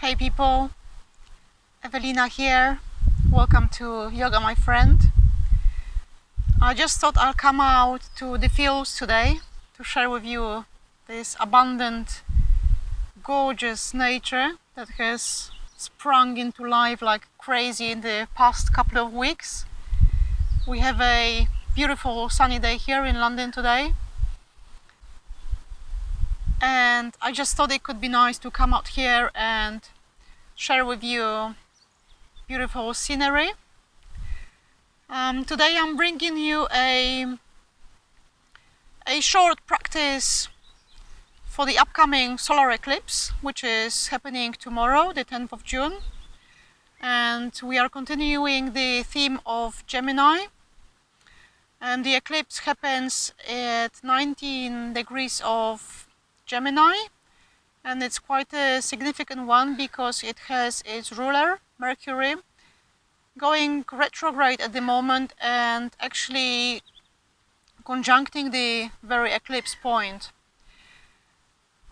Hey people, Ewelina here. Welcome to Yoga My Friend. I just thought I'll come out to the fields today to share with you this abundant, gorgeous nature that has sprung into life like crazy in the past couple of weeks. We have a beautiful sunny day here in London today. And I just thought it could be nice to come out here and share with you beautiful scenery. Today I'm bringing you a short practice for the upcoming solar eclipse, which is happening tomorrow, the 10th of June. And we are continuing the theme of Gemini. And the eclipse happens at 19 degrees of Gemini, and it's quite a significant one because it has its ruler, Mercury, going retrograde at the moment and actually conjuncting the very eclipse point.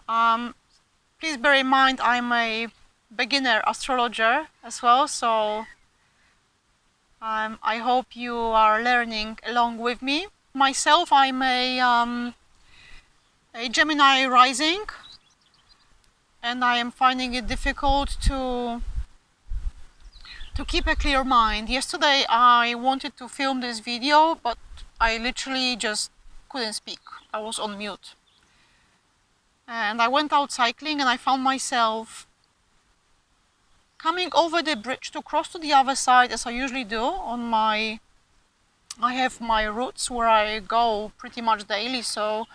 Please bear in mind I'm a beginner astrologer as well, so I hope you are learning along with me. Myself, I'm a Gemini rising, and I am finding it difficult to keep a clear mind. Yesterday I wanted to film this video, but I literally just couldn't speak. I was on mute. And I went out cycling and I found myself coming over the bridge to cross to the other side, as I usually do I have my routes where I go pretty much daily, so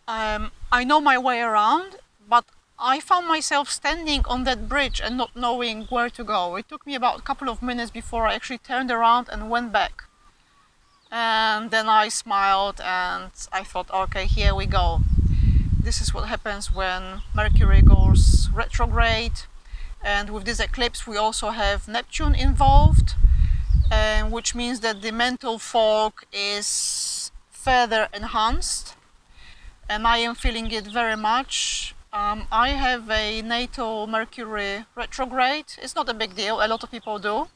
I know my way around, but I found myself standing on that bridge and not knowing where to go. It took me about a couple of minutes before I actually turned around and went back. And then I smiled and I thought, okay, here we go. This is what happens when Mercury goes retrograde. And with this eclipse we also have Neptune involved, which means that the mental fog is further enhanced. And I am feeling it very much. I have a natal Mercury retrograde. It's not a big deal, a lot of people do.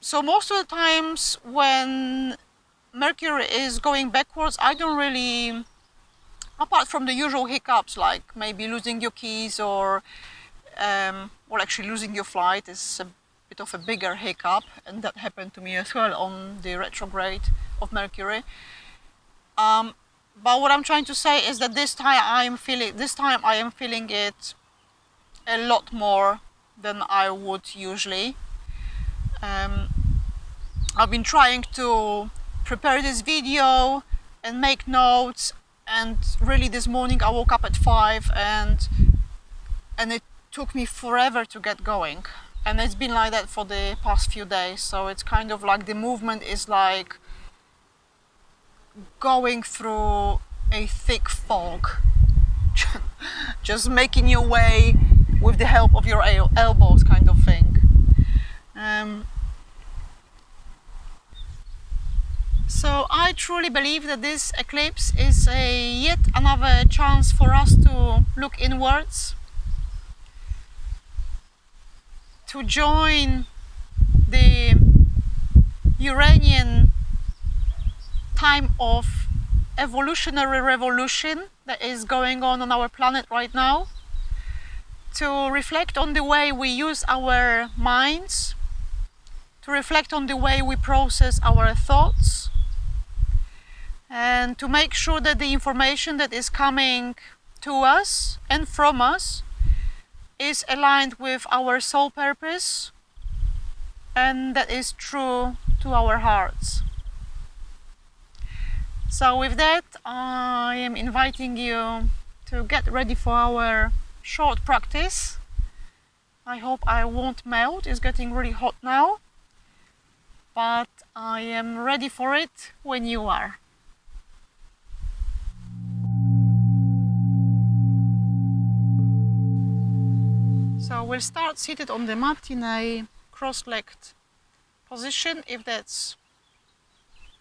So most of the times when Mercury is going backwards, I don't really, apart from the usual hiccups like maybe losing your keys or actually losing your flight is a bit of a bigger hiccup, and that happened to me as well on the retrograde of Mercury. But what I'm trying to say is that this time I am feeling it a lot more than I would usually. I've been trying to prepare this video and make notes, and really this morning I woke up at 5 and it took me forever to get going, and it's been like that for the past few days. So it's kind of like the movement is like going through a thick fog, just making your way with the help of your elbows, kind of thing. So I truly believe that this eclipse is yet another chance for us to look inwards, to join the Uranian time of evolutionary revolution that is going on our planet right now, to reflect on the way we use our minds, to reflect on the way we process our thoughts, and to make sure that the information that is coming to us and from us is aligned with our soul purpose and that is true to our hearts. So with that, I am inviting you to get ready for our short practice. I hope I won't melt. It's getting really hot now, but I am ready for it when you are. So we'll start seated on the mat in a cross-legged position, if that's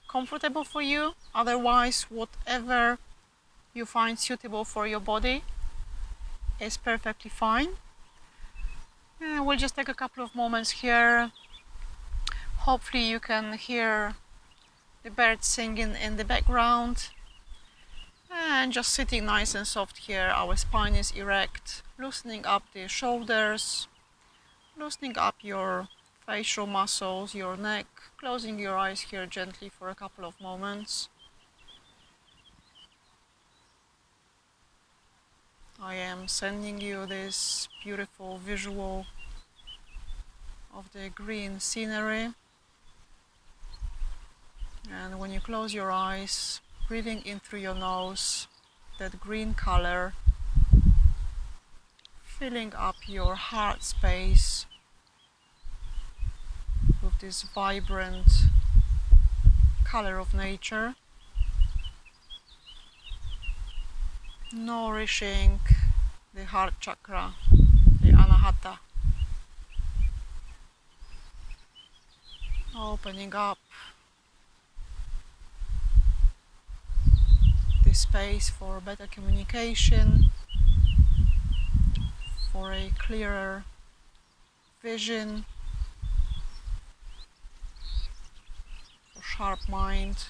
comfortable for you. Otherwise, whatever you find suitable for your body. is perfectly fine. And we'll just take a couple of moments here. Hopefully you can hear the birds singing in the background. And just sitting nice and soft here. Our spine is erect, loosening up the shoulders, loosening up your facial muscles, your neck, closing your eyes here gently for a couple of moments. I am sending you this beautiful visual of the green scenery. And when you close your eyes, breathing in through your nose, that green color, filling up your heart space with this vibrant color of nature, nourishing the heart chakra, the anahata, opening up the space for better communication, for a clearer vision, for sharp mind,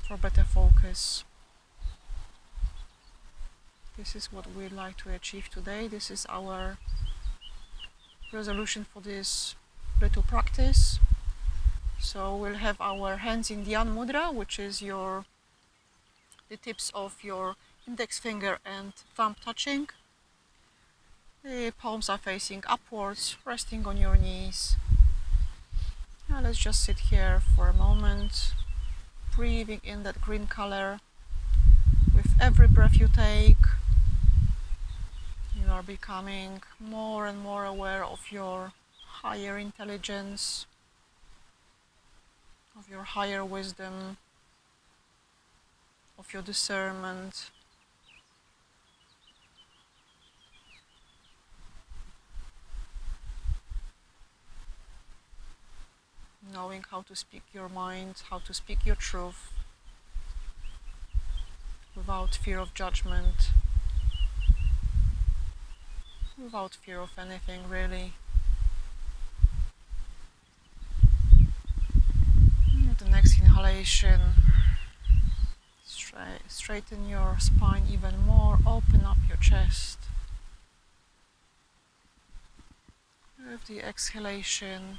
for better focus. This is what we'd like to achieve today. This is our resolution for this little practice. So we'll have our hands in Dhyan Mudra, which is the tips of your index finger and thumb touching. The palms are facing upwards, resting on your knees. Now let's just sit here for a moment, breathing in that green color. With every breath you take, you are becoming more and more aware of your higher intelligence, of your higher wisdom, of your discernment. Knowing how to speak your mind, how to speak your truth without fear of judgment, without fear of anything really. And the next inhalation, straighten your spine even more, open up your chest. With the exhalation,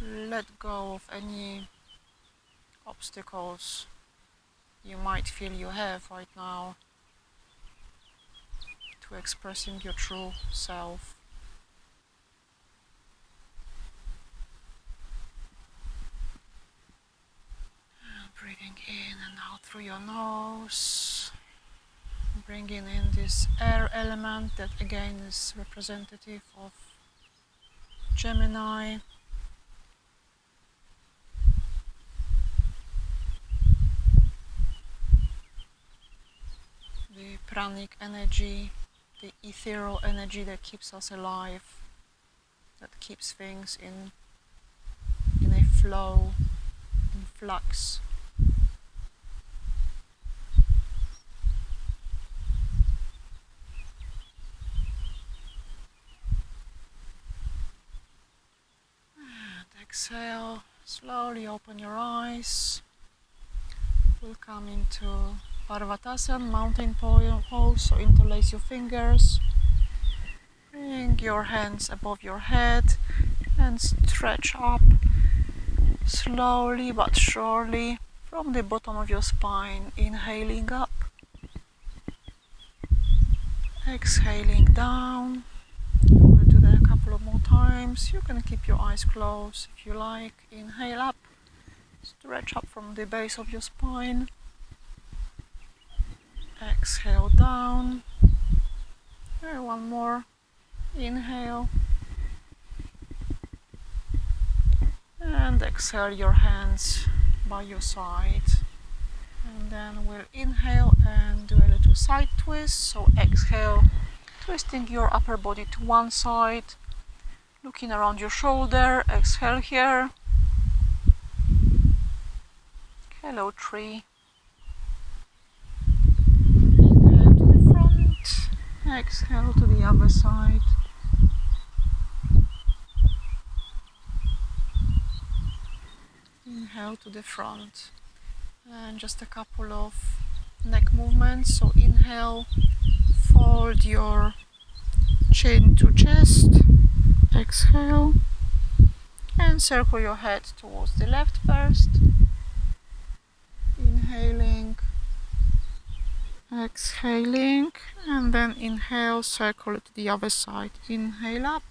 let go of any obstacles you might feel you have right now to expressing your true self. And breathing in and out through your nose, bringing in this air element that again is representative of Gemini. The pranic energy, the ethereal energy that keeps us alive, that keeps things in a flow, in flux. And exhale, slowly open your eyes. We'll come into Parvatasana, mountain pose, so interlace your fingers. Bring your hands above your head and stretch up slowly but surely from the bottom of your spine, inhaling up, exhaling down. We'll do that a couple of more times. You can keep your eyes closed if you like. Inhale up, stretch up from the base of your spine. Exhale down. And one more. Inhale. And exhale your hands by your side. And then we'll inhale and do a little side twist. So exhale, twisting your upper body to one side, looking around your shoulder. Exhale here. Hello tree. Inhale to the front. Exhale to the other side. Inhale to the front. And just a couple of neck movements. So inhale, fold your chin to chest. Exhale. And circle your head towards the left first. Inhaling. Exhaling. And then inhale, circle it to the other side. Inhale up.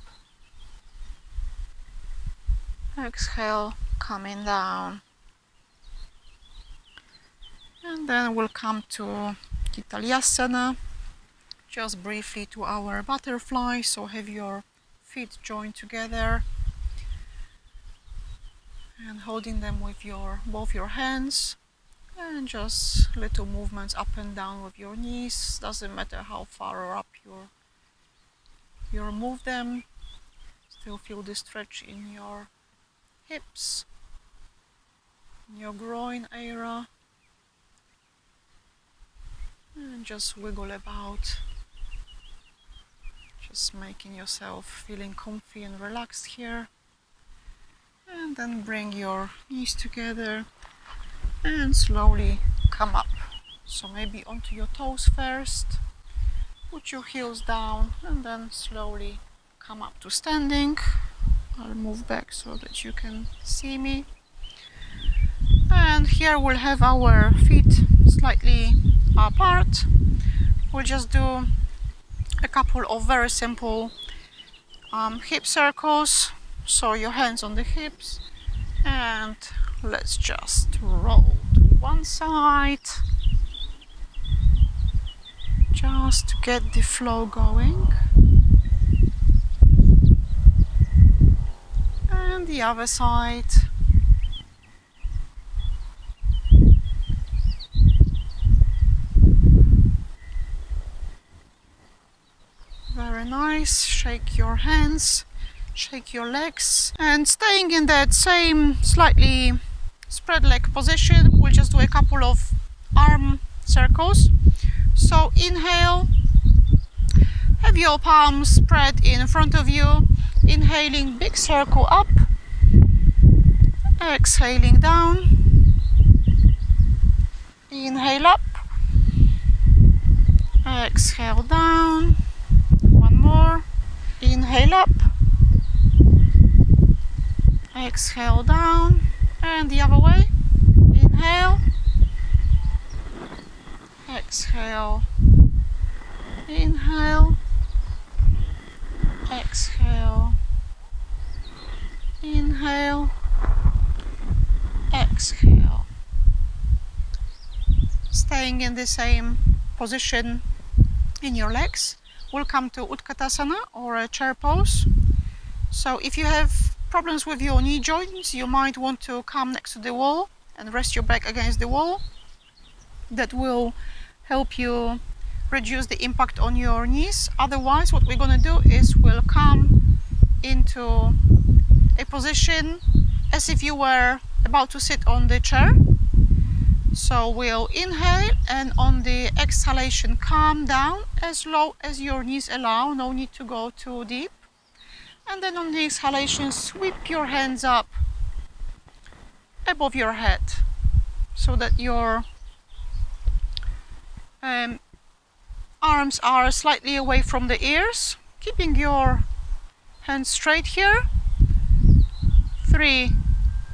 Exhale, coming down. And then we'll come to Kitalyasana, just briefly to our butterfly. So have your feet joined together and holding them with both your hands, and just little movements up and down with your knees. Doesn't matter how far or up you move them. Still feel the stretch in your hips, in your groin area. And just wiggle about, just making yourself feeling comfy and relaxed here. And then bring your knees together and slowly come up. So maybe onto your toes first, put your heels down, and then slowly come up to standing. I'll move back so that you can see me. And here we'll have our feet slightly apart. We'll just do a couple of very simple hip circles. So your hands on the hips, and let's just roll to one side, just to get the flow going. And the other side. Very nice. Shake your hands, shake your legs, and staying in that same slightly spread leg position, we'll just do a couple of arm circles. So inhale, have your palms spread in front of you, inhaling, big circle up, exhaling down, inhale up, exhale down, one more, inhale up, exhale down, and the other way. Inhale, exhale, inhale, exhale, inhale, exhale. Staying in the same position in your legs, we'll come to Utkatasana, or a chair pose. So if you have problems with your knee joints, you might want to come next to the wall and rest your back against the wall. That will help you reduce the impact on your knees. Otherwise, what we're going to do is we'll come into a position as if you were about to sit on the chair. So we'll inhale, and on the exhalation come down as low as your knees allow, no need to go too deep. And then on the exhalation, sweep your hands up above your head so that your arms are slightly away from the ears, keeping your hands straight here. 3,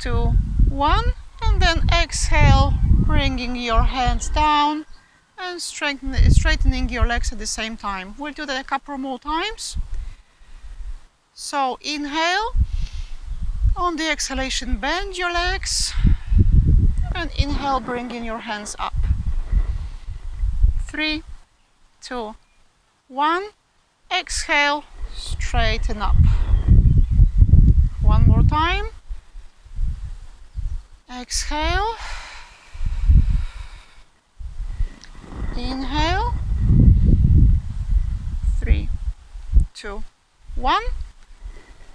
2, 1, and then exhale, bringing your hands down and straightening your legs at the same time. We'll do that a couple more times. So inhale, on the exhalation bend your legs, and inhale, bringing your hands up. 3, 2, 1, exhale, straighten up. One more time. Exhale, inhale, 3, 2, 1,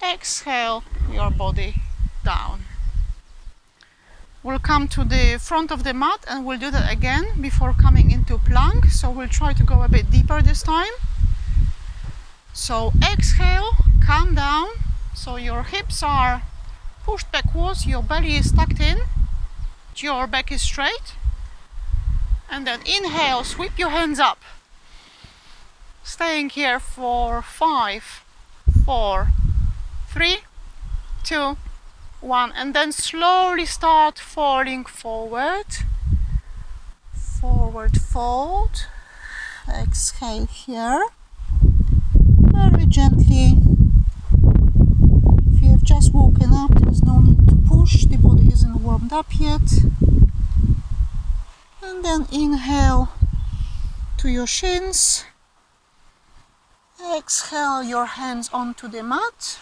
exhale your body down. We'll come to the front of the mat, and we'll do that again before coming into plank. So we'll try to go a bit deeper this time. So exhale, calm down. So your hips are pushed backwards, your belly is tucked in, your back is straight. And then inhale, sweep your hands up. Staying here for 5, 4, 3, 2, 1. And then slowly start falling forward. Forward fold. Exhale here. Very gently. If you have just woken up, there's no need to push. The body isn't warmed up yet. And then inhale to your shins. Exhale your hands onto the mat.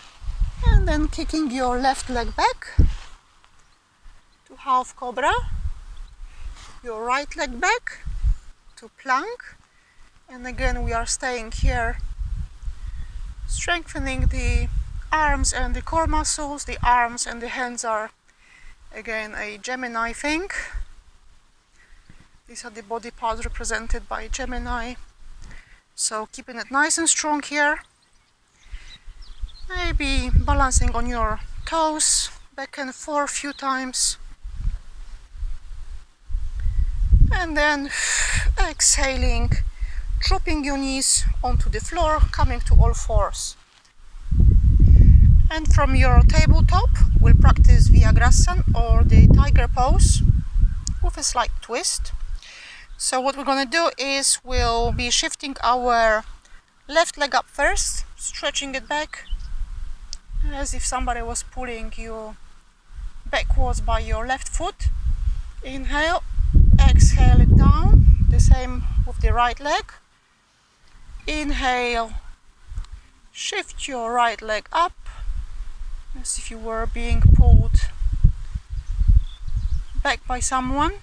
And then kicking your left leg back to half cobra. Your right leg back to plank. And again we are staying here, strengthening the arms and the core muscles. The arms and the hands are again a Gemini thing. These are the body parts represented by Gemini. So keeping it nice and strong here. Maybe balancing on your toes, back and forth a few times. And then exhaling, dropping your knees onto the floor, coming to all fours. And from your tabletop, we'll practice Vyagrasana or the tiger pose with a slight twist. So what we're going to do is we'll be shifting our left leg up first, stretching it back as if somebody was pulling you backwards by your left foot. Inhale, exhale it down. The same with the right leg. Inhale, shift your right leg up as if you were being pulled back by someone.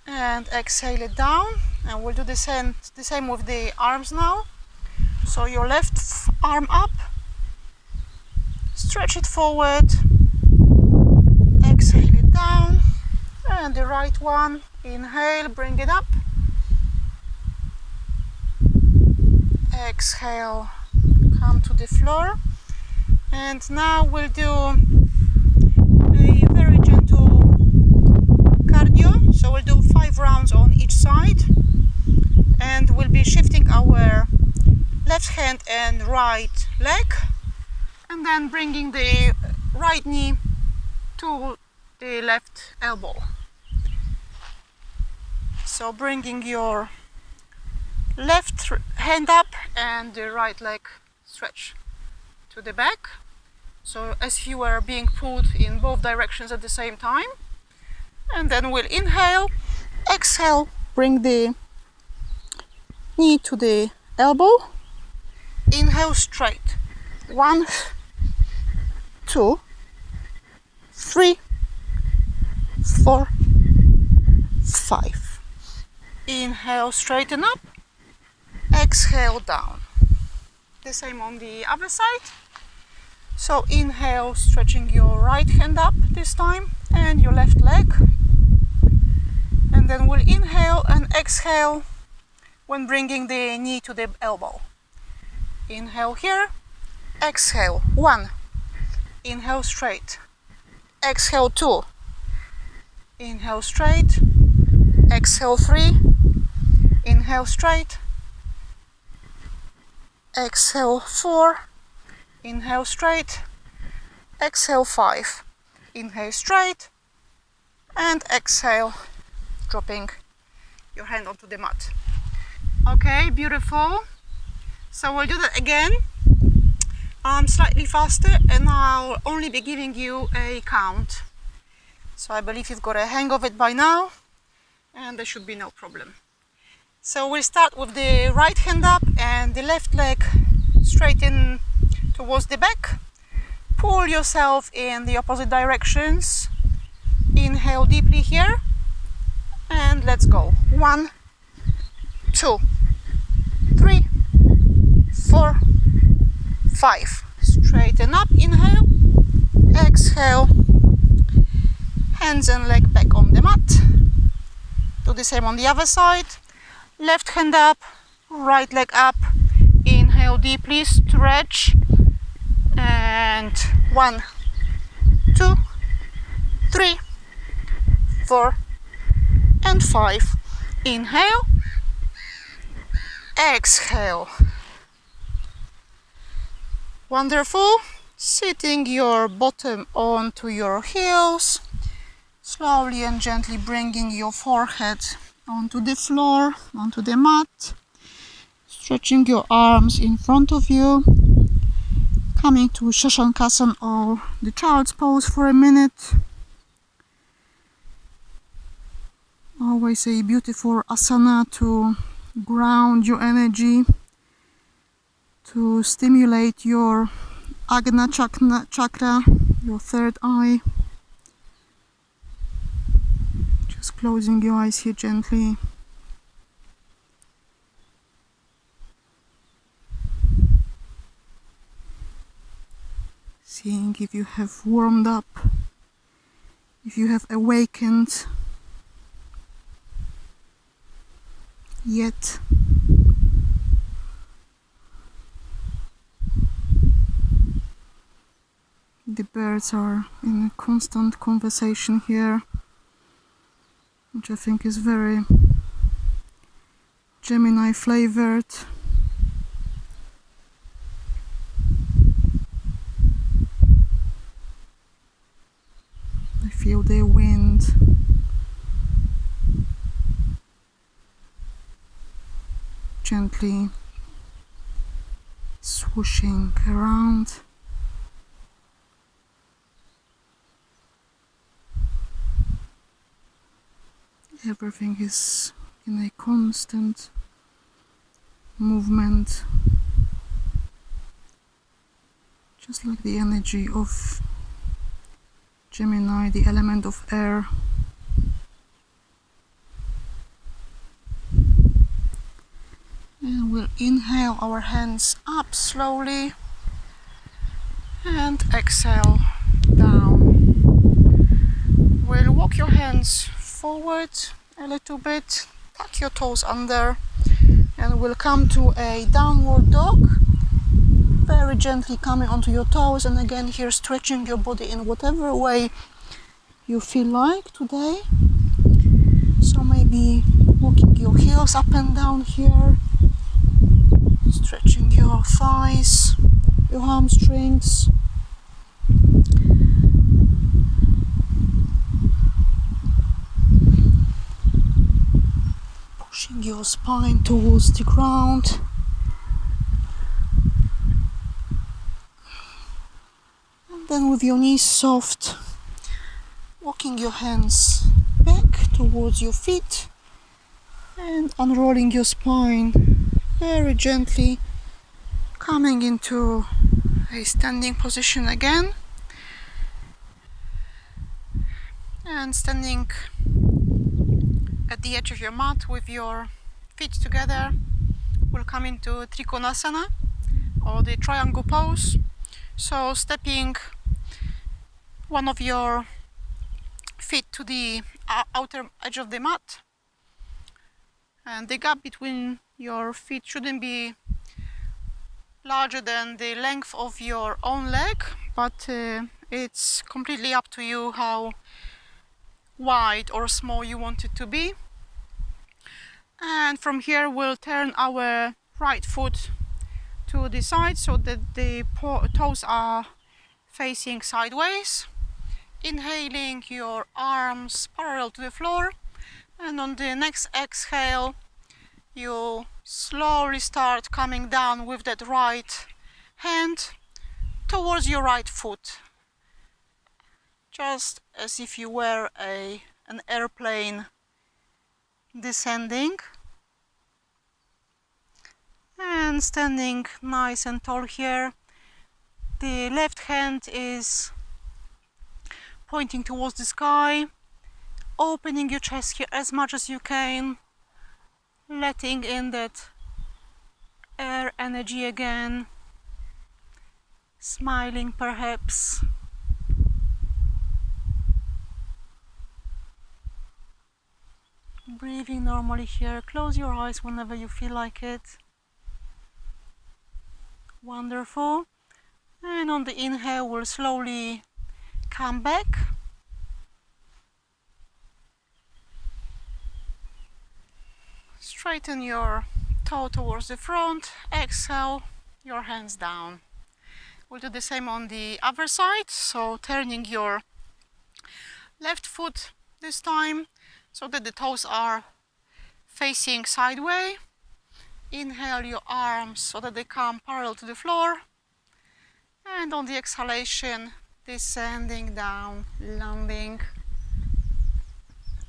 And exhale it down, and we'll do the same with the arms now. So your left arm up, stretch it forward, exhale it down, and the right one, inhale, bring it up, exhale, come to the floor. And now we'll do a very gentle cardio. So we'll do 5 rounds on each side, and we'll be shifting our left hand and right leg, and then bringing the right knee to the left elbow. So bringing your left hand up and the right leg stretch to the back, so as if you were being pulled in both directions at the same time. And then we'll inhale, exhale, bring the knee to the elbow. Inhale straight. 1, 2, 3, 4, 5. Inhale, straighten up. Exhale, down. The same on the other side. So inhale, stretching your right hand up this time, and your left leg. And then we'll inhale and exhale when bringing the knee to the elbow. Inhale here, exhale. 1, inhale straight, exhale 2, inhale straight, exhale 3, inhale straight, exhale 4, inhale straight, exhale 5, inhale straight, and exhale, dropping your hand onto the mat. Okay, beautiful. So we'll do that again, slightly faster, and I'll only be giving you a count. So I believe you've got a hang of it by now, and there should be no problem. So we'll start with the right hand up and the left leg straight in towards the back. Pull yourself in the opposite directions. Inhale deeply here, and let's go. 1, 2, 3, 4, 5. Straighten up, inhale, exhale, hands and leg back on the mat. Do the same on the other side. Left hand up, right leg up, Inhale deeply, stretch, and 1, 2, 3, 4, and 5. Inhale, exhale. Wonderful. Sitting your bottom onto your heels, slowly and gently bringing your forehead onto the floor, onto the mat, stretching your arms in front of you, coming to Shashankasana or the child's pose for a minute. Always a beautiful asana to ground your energy, to stimulate your Agna chakra, your third eye. Just closing your eyes here gently. Seeing if you have warmed up, if you have awakened yet. The birds are in a constant conversation here, which I think is very Gemini flavored. I feel the wind gently swooshing around. Everything is in a constant movement, just like the energy of Gemini, the element of air. And we'll inhale our hands up slowly and exhale down. We'll walk your hands forward a little bit, tuck your toes under, and we'll come to a downward dog. Very gently coming onto your toes, and again here stretching your body in whatever way you feel like today. So maybe walking your heels up and down here, stretching your thighs, your hamstrings. Pushing your spine towards the ground. And then with your knees soft, walking your hands back towards your feet and unrolling your spine very gently, coming into a standing position again. And standing at the edge of your mat with your feet together, we'll come into Trikonasana or the triangle pose. So stepping one of your feet to the outer edge of the mat, and the gap between your feet shouldn't be larger than the length of your own leg, but it's completely up to you how wide or small you want it to be. And from here we'll turn our right foot to the side so that the toes are facing sideways. Inhaling your arms parallel to the floor, and on the next exhale you slowly start coming down with that right hand towards your right foot, just as if you were an airplane descending. And standing nice and tall here, the left hand is pointing towards the sky, opening your chest here as much as you can, letting in that air energy again, smiling perhaps. Breathing normally here. Close your eyes whenever you feel like it. Wonderful. And on the inhale, we'll slowly come back. Straighten your toe towards the front. Exhale, your hands down. We'll do the same on the other side. So turning your left foot this time so that the toes are facing sideways. Inhale your arms so that they come parallel to the floor. And on the exhalation, descending down, landing.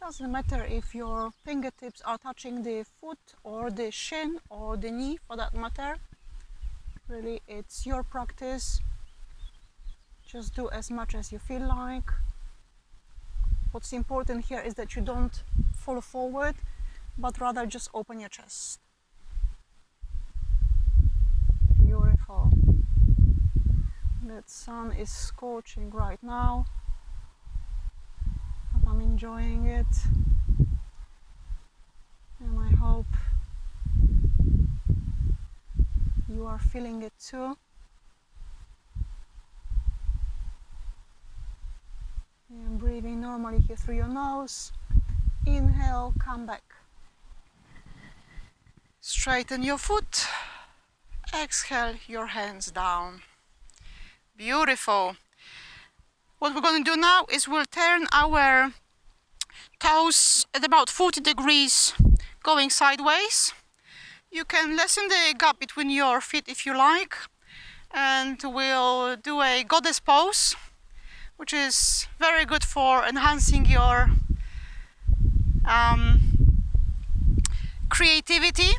Doesn't matter if your fingertips are touching the foot or the shin or the knee for that matter. Really, it's your practice. Just do as much as you feel like. What's important here is that you don't fall forward, but rather just open your chest. Beautiful. That sun is scorching right now, but I'm enjoying it, and I hope you are feeling it too. And breathing normally here through your nose. Inhale, come back. Straighten your foot. Exhale, your hands down. Beautiful. What we're going to do now is we'll turn our toes at about 40 degrees going sideways. You can lessen the gap between your feet if you like, and we'll do a goddess pose, which is very good for enhancing your creativity,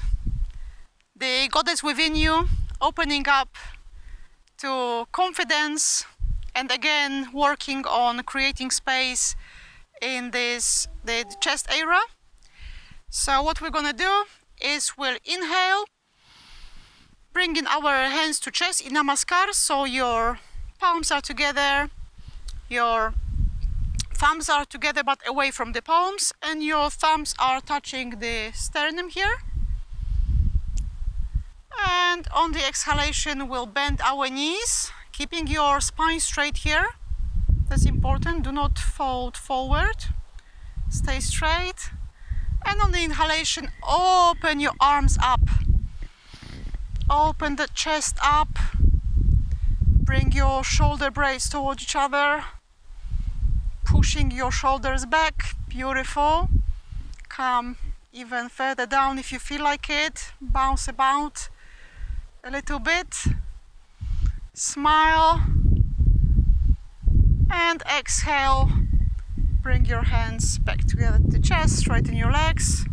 the goddess within you, opening up to confidence, and again working on creating space in the chest area. So what we're gonna do is we'll inhale, bringing our hands to chest in namaskar, so your palms are together, your thumbs are together but away from the palms, and your thumbs are touching the sternum here. And on the exhalation, we'll bend our knees, keeping your spine straight here. That's important. Do not fold forward. Stay straight. And on the inhalation, open your arms up. Open the chest up. Bring your shoulder blades towards each other. Pushing your shoulders back. Beautiful. Come even further down if you feel like it. Bounce about a little bit. Smile. And exhale. Bring your hands back together to the chest. Straighten your legs.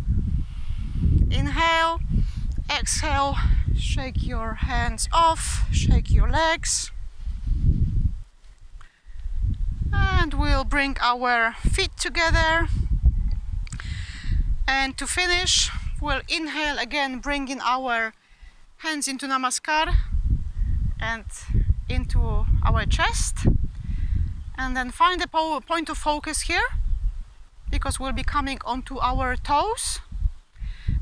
Inhale. Exhale. Shake your hands off. Shake your legs. And we'll bring our feet together. And to finish, we'll inhale again, bringing our hands into namaskar and into our chest. And then find a point of focus here, because we'll be coming onto our toes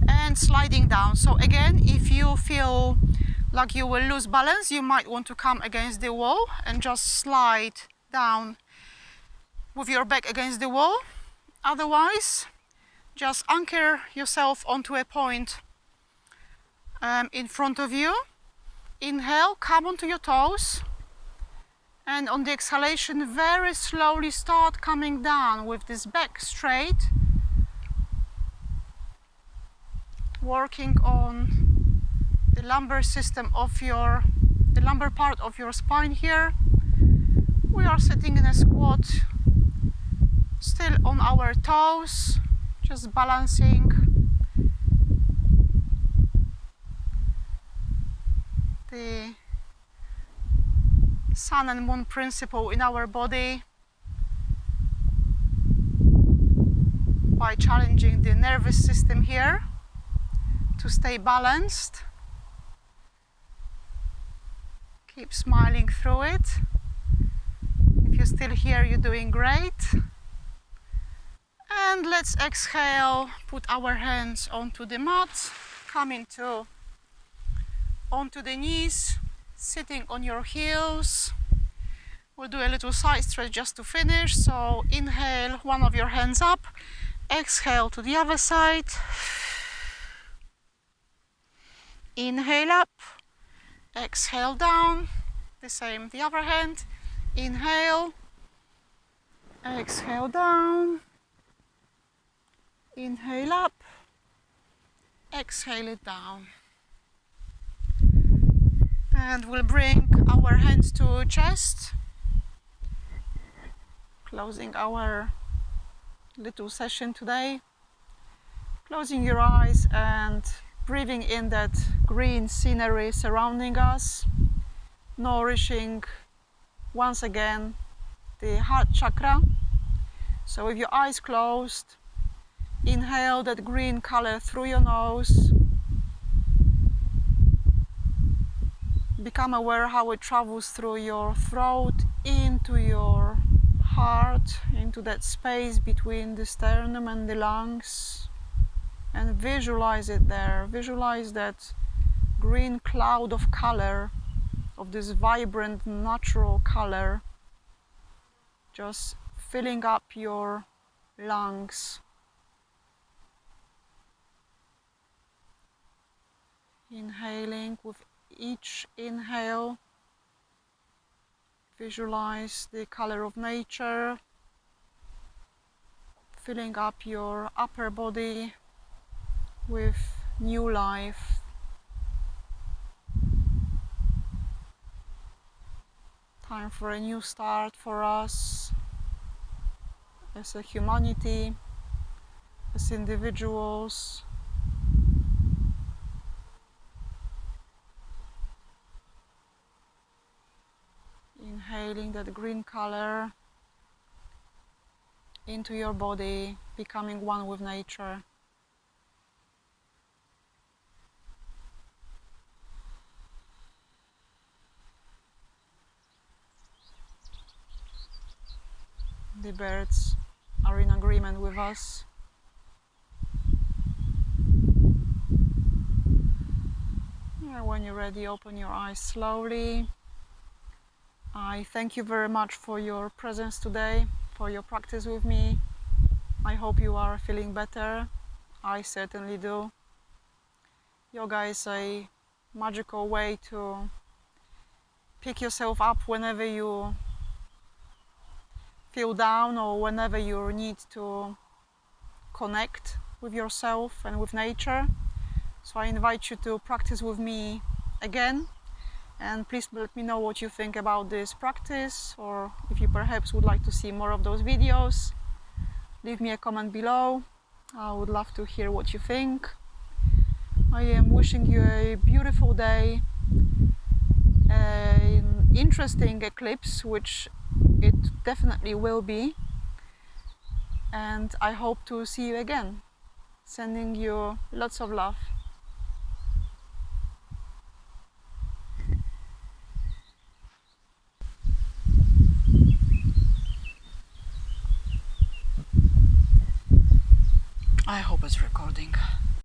and sliding down. So again, if you feel like you will lose balance, you might want to come against the wall and just slide down with your back against the wall. Otherwise, just anchor yourself onto a point in front of you. Inhale, come onto your toes. And on the exhalation, very slowly start coming down with this back straight. Working on the lumbar system of the lumbar part of your spine here. We are sitting in a squat, still on our toes, just balancing the sun and moon principle in our body by challenging the nervous system here to stay balanced. Keep smiling through it. If you're still here, you're doing great. And let's exhale, put our hands onto the mat, come onto the knees, sitting on your heels. We'll do a little side stretch just to finish. So inhale, one of your hands up. Exhale to the other side. Inhale up. Exhale down. The same, the other hand. Inhale. Exhale down. Inhale up. Exhale it down. And we'll bring our hands to chest. Closing our little session today. Closing your eyes and breathing in that green scenery surrounding us, nourishing once again the heart chakra. So with your eyes closed, inhale that green color through your nose. Become aware how it travels through your throat into your heart, into that space between the sternum and the lungs, and visualize it there. Visualize that green cloud of color, of this vibrant natural color, just filling up your lungs. Inhaling with each inhale, visualize the color of nature filling up your upper body with new life. Time for a new start for us as a humanity, as individuals. Inhaling that green color into your body, becoming one with nature. The birds are in agreement with us. And when you're ready, open your eyes slowly. I thank you very much for your presence today, for your practice with me. I hope you are feeling better. I certainly do. Yoga is a magical way to pick yourself up whenever you feel down or whenever you need to connect with yourself and with nature. So I invite you to practice with me again. And please let me know what you think about this practice, or if you perhaps would like to see more of those videos. Leave me a comment below. I would love to hear what you think. I am wishing you a beautiful day, an interesting eclipse, which it definitely will be. And I hope to see you again. Sending you lots of love. I hope it's recording.